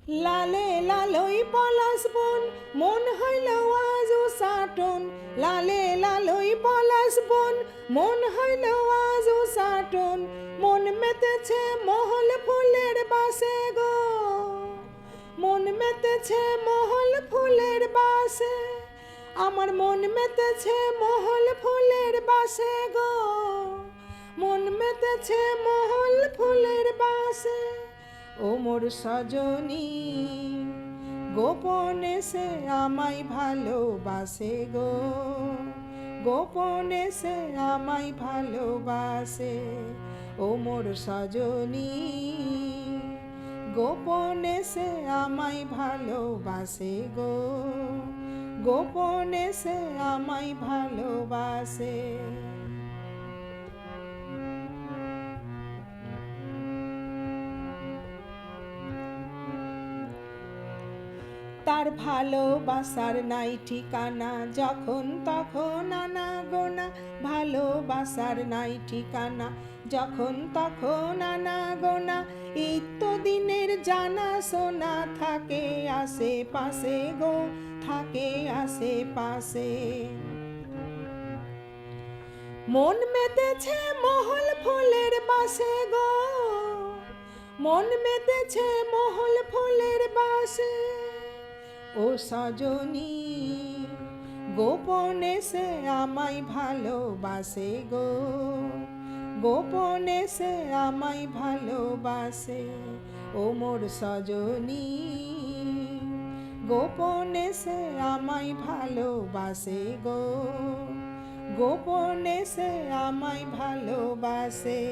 লালে লালই পলাশ বন মন হইল আজও সাটন। লালে লালই পলাশ বন মন হইল আজও সাটন। মন মেতেছে মহল ফুলের বাসে গো, মন মেতেছে মহল ফুলের বাসে। আমার মন মেতেছে মহল ফুলের বাসে গো, মন মেতেছে মহল ফুলের বাসে। ও মোর সজনী গোপনে সে আমায় ভালোবাসে গো, গোপনে সে আমায় ভালোবাসে। ও মোর সজনী গোপনে সে আমায় ভালোবাসে গো, গোপনে সে আমায় ভালোবাসে। তার ভালোবাসার নাই ঠিকানা, যখন তখন আনা গোনা। ভালোবাসার নাই ঠিকানা, যখন তখন আনা গোনা। দিনের জানা শোনা থাকে আশেপাশে গো, থাকে আশেপাশে। মন মেতেছে মহল ফুলের বাসে গো, মন মেতেছে মহল ফুলের বাসে। ও সজনী গোপনে সে আমায় ভালোবাসে গো, গোপনে সে আমায় ভালোবাসে। ও মোর সজনী গোপনে সে আমায় ভালোবাসে গো, গোপনে সে আমায় ভালোবাসে।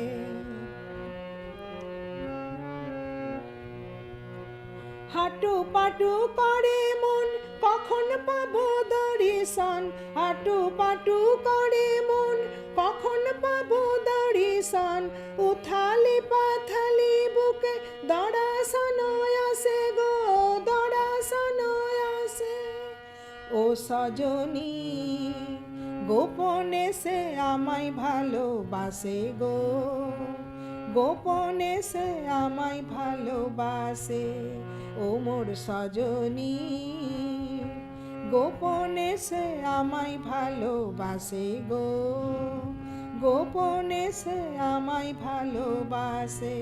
হাঁটু পাটু করে মন কখন পাবো দর্শন। হাঁটু পাটু করে মন কখন পাবো দর্শন। উথালি পাথালি বুকে দর্শন আসে গো, দর্শন আসে। ও সজনী গোপনে সে আমায় ভালোবাসে গো, গোপনে সে আমায় ভালোবাসে। ও মোর সজনী গোপনে সে আমায় ভালোবাসে গো, গোপনে সে আমায় ভালোবাসে।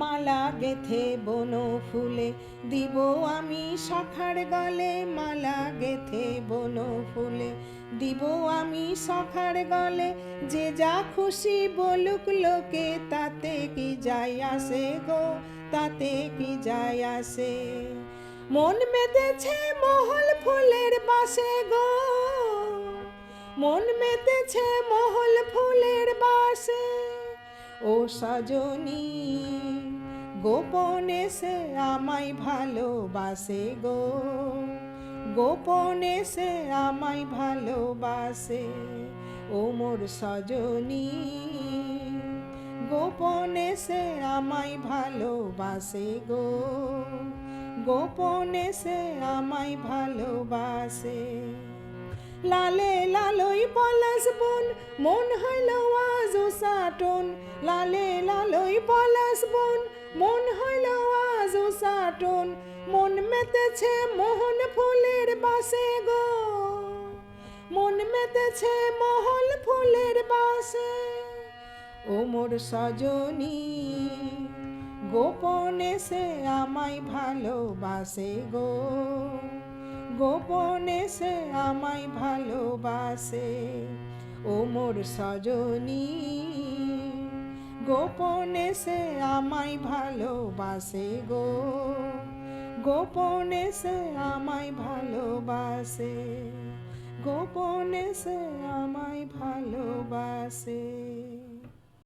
মালা গেথে বন ফুলে দিব আমি সখার গলে। মালা গেথে বন ফুলে দিব আমি সখার গলে। যে যা খুশি বলুক লোকে, তাতে কি যায় আসে গো, তাতে কি যায় আসে। মন মেতেছে মহল ফুলের বাসে গো, মন মেতেছে মহল ফুলের বাসে। ও সজনী গোপনে সে আমায় ভালোবাসে গো, গোপনে সে আমায় ভালোবাসে। ও মোর সজনী গোপনে সে আমায় ভালোবাসে গো, গোপনে সে আমায় ভালোবাসে। লালে লালই পলাশ বন মন হইল আজও সাটন। লালে লালই পলাশ বন মন হইল আজও সাটন। মন মেতেছে মোহন ফুলের বাসে গো, মন মেতেছে মহল ফুলের বাসে। ও মোর সজনী গোপনে সে আমায় ভালোবাসে গো, গোপনে সে আমায় ভালোবাসে। ও মোর সজনী গোপনে সে আমায় ভালোবাসে গো, গোপনে সে আমায় ভালোবাসে, গোপনে সে আমায় ভালোবাসে।